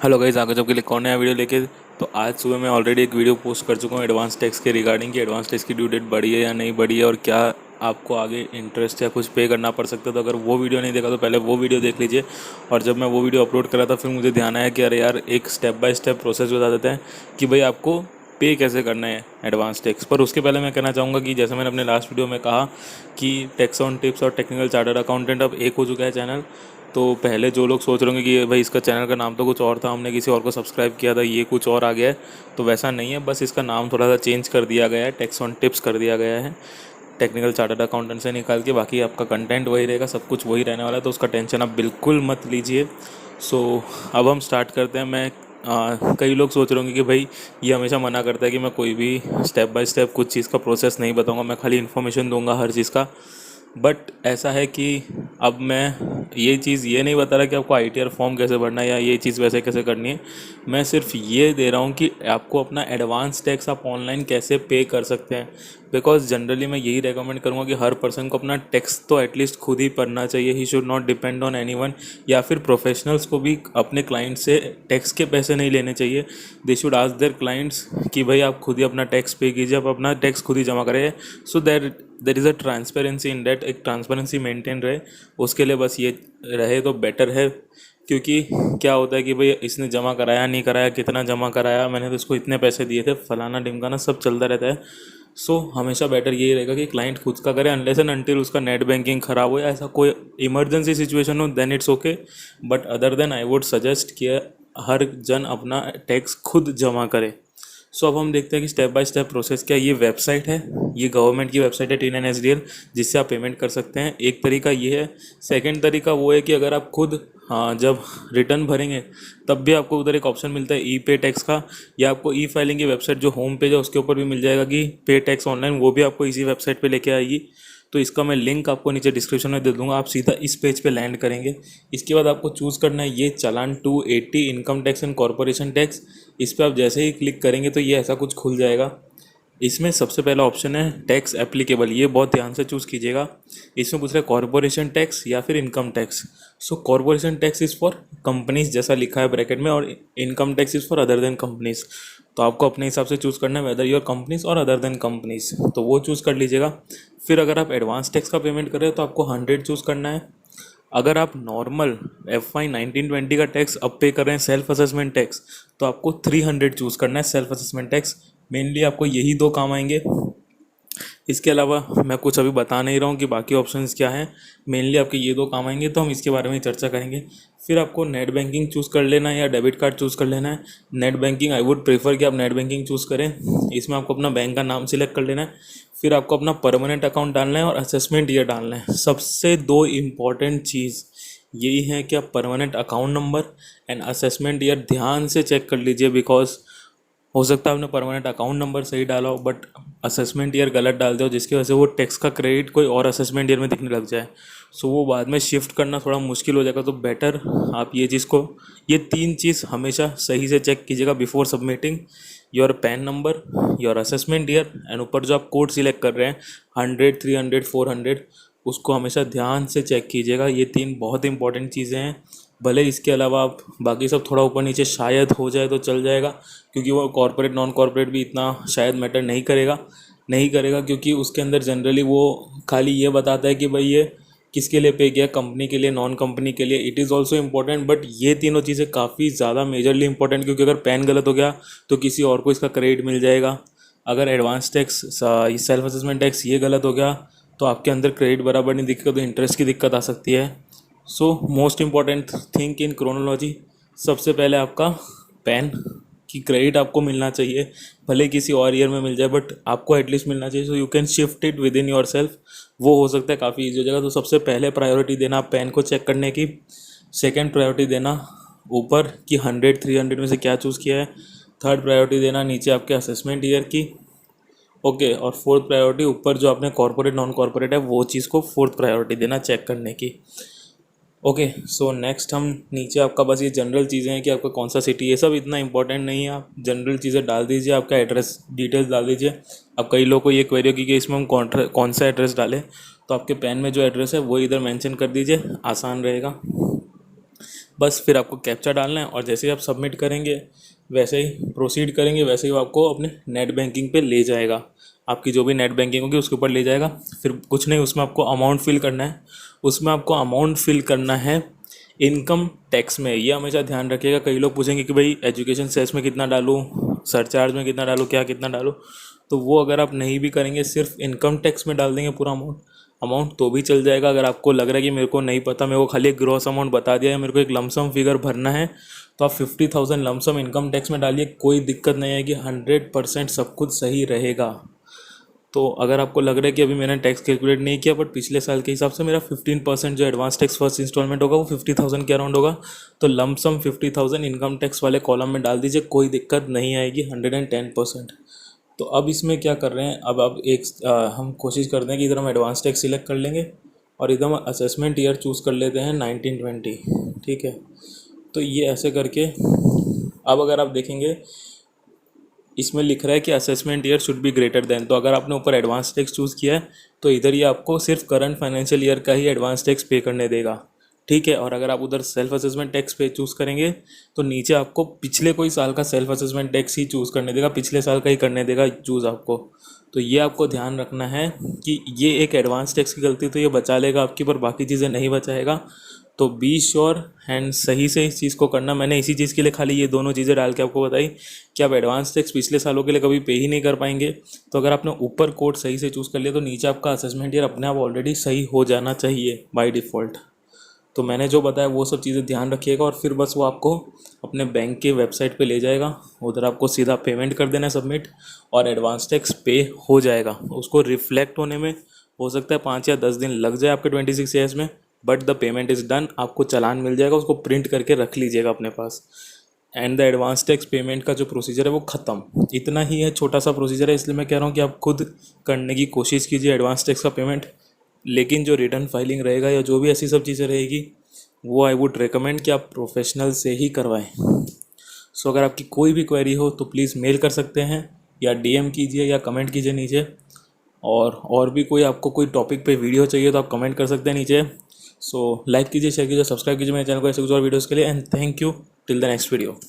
Hello guys, आगे जब के लिए कौन नया वीडियो लेके। तो आज सुबह मैं ऑलरेडी एक वीडियो पोस्ट कर चुका हूँ एडवांस टैक्स के रिगार्डिंग कि एडवांस टैक्स की ड्यू डेट बढ़ी है या नहीं बढ़ी है और क्या आपको आगे इंटरेस्ट या कुछ पे करना पड़ सकता है। तो अगर वो वीडियो नहीं देखा तो पहले वो वीडियो देख लीजिए। और जब मैं वो वीडियो अपलोड करा था फिर मुझे ध्यान आया कि अरे यार, एक स्टेप बाय स्टेप प्रोसेस बता देते हैं कि भाई आपको पे कैसे करना है एडवांस टैक्स। पर उसके पहले मैं कहना चाहूँगा कि जैसे मैंने अपने लास्ट वीडियो में कहा कि टैक्स ऑन टिप्स और टेक्निकल चार्टर्ड अकाउंटेंट अब एक हो चुका है चैनल। तो पहले जो लोग सोच रहे होंगे कि भाई इसका चैनल का नाम तो कुछ और था, हमने किसी और को सब्सक्राइब किया था, ये कुछ और आ गया है। तो वैसा नहीं है, बस इसका नाम थोड़ा सा चेंज कर दिया गया है, टैक्स ऑन टिप्स कर दिया गया है। टेक्निकल चार्टर्ड अकाउंटेंट से निकाल के बाकी आपका कंटेंट वही रहेगा, सब कुछ वही रहने वाला है, तो उसका टेंशन आप बिल्कुल मत लीजिए। सो अब हम स्टार्ट करते हैं। कई लोग सोच रहे होंगे कि भाई ये हमेशा मना करता है कि मैं कोई भी स्टेप बाय स्टेप कुछ चीज़ का प्रोसेस नहीं बताऊंगा, मैं खाली इन्फॉर्मेशन दूंगा हर चीज़ का। बट ऐसा है कि अब मैं ये चीज़ ये नहीं बता रहा कि आपको आईटीआर फॉर्म कैसे भरना है या ये चीज़ वैसे कैसे करनी है। मैं सिर्फ ये दे रहा हूँ कि आपको अपना एडवांस टैक्स आप ऑनलाइन कैसे पे कर सकते हैं। बिकॉज जनरली मैं यही रेकमेंड करूँगा कि हर पर्सन को अपना टैक्स तो एटलीस्ट खुद ही भरना चाहिए। He should not depend on anyone. या फिर प्रोफेशनल्स को भी अपने क्लाइंट से टैक्स के पैसे नहीं लेने चाहिए। They should ask their clients कि भाई आप खुद ही अपना टैक्स पे कीजिए, आप अपना टैक्स खुद ही जमा करें। So there is a transparency in that, एक ट्रांसपेरेंसी मेंटेन रहे। उसके लिए बस ये रहे तो बेटर है। क्योंकि क्या होता है कि भाई इसने जमा कराया नहीं कराया, कितना जमा कराया, मैंने तो इसको इतने पैसे दिए थे, फलाना ढिमकाना सब चलता रहता है। सो हमेशा बेटर यही रहेगा कि क्लाइंट खुद का करे, अनलेस एंड अनटिल उसका नेट बैंकिंग ख़राब हो या ऐसा कोई इमरजेंसी सिचुएशन हो, then it's okay. But other than I would suggest कि हर जन अपना टैक्स खुद जमा करे। सो अब हम देखते हैं कि स्टेप बाय स्टेप प्रोसेस क्या है। ये वेबसाइट है, ये गवर्नमेंट की वेबसाइट है T9SDL, जिससे आप पेमेंट कर सकते हैं। एक तरीका ये है। सेकंड तरीका वो है कि अगर आप खुद, हाँ, जब रिटर्न भरेंगे तब भी आपको उधर एक ऑप्शन मिलता है ई पे टैक्स का, या आपको ई फाइलिंग की वेबसाइट जो होम पेज है उसके ऊपर भी मिल जाएगा कि पे टैक्स ऑनलाइन, वो भी आपको इसी वेबसाइट पे लेके आएगी। तो इसका मैं लिंक आपको नीचे डिस्क्रिप्शन में दे दूंगा, आप सीधा इस पेज पे लैंड करेंगे। इसके बाद आपको चूज़ करना है ये चालान 280 income tax and corporation tax. इस पर आप जैसे ही क्लिक करेंगे तो ये ऐसा कुछ खुल जाएगा। इसमें सबसे पहला ऑप्शन है टैक्स एप्लीकेबल, ये बहुत ध्यान से चूज़ कीजिएगा। इसमें पूछ रहा है कॉरपोरेशन टैक्स या फिर income tax. So corporation tax is for companies जैसा लिखा है ब्रैकेट में, और income tax is for other than companies. तो आपको अपने हिसाब से चूज़ करना है वेदर योर कंपनीज और अदर देन कंपनीज, तो वो चूज़ कर लीजिएगा। फिर अगर आप एडवांस टैक्स का पेमेंट कर रहे हो तो आपको 100 चूज़ करना है। अगर आप नॉर्मल FY 1920 का टैक्स अब पे कर रहे हैं, सेल्फ असेसमेंट टैक्स, तो आपको 300 चूज़ करना है सेल्फ असेसमेंट टैक्स। मेनली आपको यही दो काम आएंगे। इसके अलावा मैं कुछ अभी बता नहीं रहा हूँ कि बाकी ऑप्शंस क्या हैं। मेनली आपके ये दो काम आएंगे, तो हम इसके बारे में चर्चा करेंगे। फिर आपको नेट बैंकिंग चूज़ कर लेना है या डेबिट कार्ड चूज़ कर लेना है। Net banking I would prefer कि आप नेट बैंकिंग चूज़ करें। इसमें आपको अपना बैंक का नाम सिलेक्ट कर लेना है। फिर आपको अपना परमानेंट अकाउंट डालना है और असेसमेंट ईयर डालना है। सबसे दो इम्पॉर्टेंट चीज़ यही है कि आप permanent account number and assessment year ध्यान से चेक कर लीजिए। बिकॉज हो सकता है आपने परमानेंट अकाउंट नंबर सही डाला हो बट असेसमेंट ईयर गलत डाल दो, जिसकी वजह से वो टैक्स का क्रेडिट कोई और असेसमेंट ईयर में दिखने लग जाए। सो वो बाद में शिफ्ट करना थोड़ा मुश्किल हो जाएगा। तो बेटर आप ये तीन चीज़ हमेशा सही से चेक कीजिएगा before submitting. Your pan number, your assessment year and ऊपर जो आप कोड सिलेक्ट कर रहे हैं 100, 300, 400, उसको हमेशा ध्यान से चेक कीजिएगा। ये तीन बहुत इंपॉर्टेंट चीज़ें हैं। भले इसके अलावा आप बाकी सब थोड़ा ऊपर नीचे शायद हो जाए तो चल जाएगा, क्योंकि वो कॉर्पोरेट नॉन कॉर्पोरेट भी इतना शायद मैटर नहीं करेगा क्योंकि उसके अंदर जनरली वो खाली ये बताता है कि भाई ये किसके लिए पे किया, कंपनी के लिए, नॉन कंपनी के लिए। It is also important, but ये तीनों चीज़ें काफ़ी ज़्यादा मेजरली इंपॉर्टेंट, क्योंकि अगर पैन गलत हो गया तो किसी और को इसका क्रेडिट मिल जाएगा। अगर advance tax, self assessment tax ये गलत हो गया तो आपके अंदर क्रेडिट बराबर नहीं दिखेगा, तो इंटरेस्ट की दिक्कत आ सकती है। So most important thing in chronology, सबसे पहले आपका पैन की क्रेडिट आपको मिलना चाहिए। भले किसी और ईयर में मिल जाए बट आपको एटलीस्ट मिलना चाहिए, so you can shift it with in your self. वो हो सकता है काफ़ी ईजी हो जाएगा। तो सबसे पहले प्रायोरिटी देना आप पैन को चेक करने की। सेकेंड प्रायोरिटी देना ऊपर कि 100, 300 में से क्या चूज़ किया है। थर्ड प्रायोरिटी देना नीचे आपके असेसमेंट ईयर की। ओके, और फोर्थ प्रायोरिटी ऊपर जो आपने कॉर्पोरेट नॉन कॉर्पोरेट है वो चीज़ को फोर्थ प्रायोरिटी देना चेक करने की। ओके, सो नेक्स्ट हम नीचे आपका बस ये जनरल चीज़ें हैं कि आपका कौन सा सिटी, ये सब इतना इंपॉर्टेंट नहीं है। आप जनरल चीज़ें डाल दीजिए, आपका एड्रेस डिटेल्स डाल दीजिए। अब कई लोगों को ये क्वेरी होगी कि इसमें हम कौन सा एड्रेस डालें, तो आपके पैन में जो एड्रेस है वो इधर मेंशन कर दीजिए, आसान रहेगा। बस फिर आपको कैप्चा डालना है और जैसे ही आप सबमिट करेंगे, वैसे ही प्रोसीड करेंगे, वैसे ही वो आपको अपने नेट बैंकिंग पे ले जाएगा। आपकी जो भी नेट बैंकिंग होगी उसके ऊपर ले जाएगा। फिर कुछ नहीं, उसमें आपको अमाउंट फिल करना है। उसमें आपको अमाउंट फिल करना है इनकम टैक्स में। ये हमेशा ध्यान रखिएगा। कई लोग पूछेंगे कि भाई एजुकेशन सेस में कितना डालूँ, सरचार्ज में कितना डालूँ, क्या कितना डालूँ। तो वो अगर आप नहीं भी करेंगे, सिर्फ इनकम टैक्स में डाल देंगे पूरा अमाउंट तो भी चल जाएगा। अगर आपको लग रहा है कि मेरे को नहीं पता, मेरे को खाली एक ग्रॉस अमाउंट बता दिया है, मेरे को एक लमसम फिगर भरना है, तो आप 50,000 लमसम इनकम टैक्स में डालिए, कोई दिक्कत नहीं आएगी। 100% सब कुछ सही रहेगा। तो अगर आपको लग रहा है कि अभी मैंने टैक्स कैलकुलेट नहीं किया, बट पिछले साल के हिसाब से मेरा 15% जो एडवांस टैक्स फर्स्ट इंस्टॉलमेंट होगा वो 50,000 के अराउंड होगा, तो लमसम 50,000 इनकम टैक्स वाले कॉलम में डाल दीजिए, कोई दिक्कत नहीं आएगी। 110%। तो अब इसमें क्या कर रहे हैं, अब हम कोशिश करते हैं कि इधर हम एडवांस टैक्स सिलेक्ट कर लेंगे और इधर हम असेसमेंट ईयर चूज़ कर लेते हैं 1920। ठीक है, तो ये ऐसे करके अब अगर आप देखेंगे इसमें लिख रहा है कि assessment year should be greater than. तो अगर आपने ऊपर एडवांस टैक्स चूज़ किया है तो इधर ये आपको सिर्फ करंट फाइनेंशियल ईयर का ही एडवांस टैक्स पे करने देगा। ठीक है, और अगर आप उधर सेल्फ असेसमेंट टैक्स पे चूज़ करेंगे तो नीचे आपको पिछले कोई साल का सेल्फ असेसमेंट टैक्स ही चूज़ करने देगा, पिछले साल का ही करने देगा चूज़ आपको। तो ये आपको ध्यान रखना है कि ये एक एडवांस टैक्स की गलती तो ये बचा लेगा आपकी, पर बाकी चीज़ें नहीं बचाएगा। तो बी श्योर एंड सही से इस चीज़ को करना। मैंने इसी चीज़ के लिए खाली ये दोनों चीज़ें डाल के आपको बताई कि आप एडवांस टैक्स पिछले सालों के लिए कभी पे ही नहीं कर पाएंगे। तो अगर आपने ऊपर कोड सही से चूज़ कर लिया तो नीचे आपका असेसमेंट ईयर अपने आप ऑलरेडी सही हो जाना चाहिए बाय डिफ़ॉल्ट। तो मैंने जो बताया वो सब चीज़ें ध्यान रखिएगा और फिर बस वो आपको अपने बैंक के वेबसाइट पे ले जाएगा। उधर आपको सीधा पेमेंट कर देना है सबमिट, और एडवांस टैक्स पे हो जाएगा। उसको रिफ्लेक्ट होने में हो सकता है 5 या 10 दिन लग जाए आपके 26 ईयर्स में, but the payment is done. आपको चालान मिल जाएगा, उसको प्रिंट करके रख लीजिएगा अपने पास। And the advance tax payment का जो प्रोसीजर है वो ख़त्म। इतना ही है, छोटा सा प्रोसीजर है, इसलिए मैं कह रहा हूँ कि आप खुद करने की कोशिश कीजिए एडवांस टैक्स का पेमेंट। लेकिन जो रिटर्न फाइलिंग रहेगा या जो भी ऐसी सब चीज़ें रहेगी वो आई वुड रिकमेंड कि आप प्रोफेशनल से ही करवाएं। सो अगर आपकी कोई भी क्वेरी हो तो प्लीज़ मेल कर सकते हैं या डीएम कीजिए या कमेंट कीजिए नीचे। और भी कोई आपको कोई टॉपिक पे वीडियो चाहिए तो आप कमेंट कर सकते हैं नीचे। सो लाइक कीजिए, शेयर कीजिए, सब्सक्राइब कीजिए मेरे चैनल को ऐसे कुछ और वीडियोज़ के लिए। And thank you till the next video.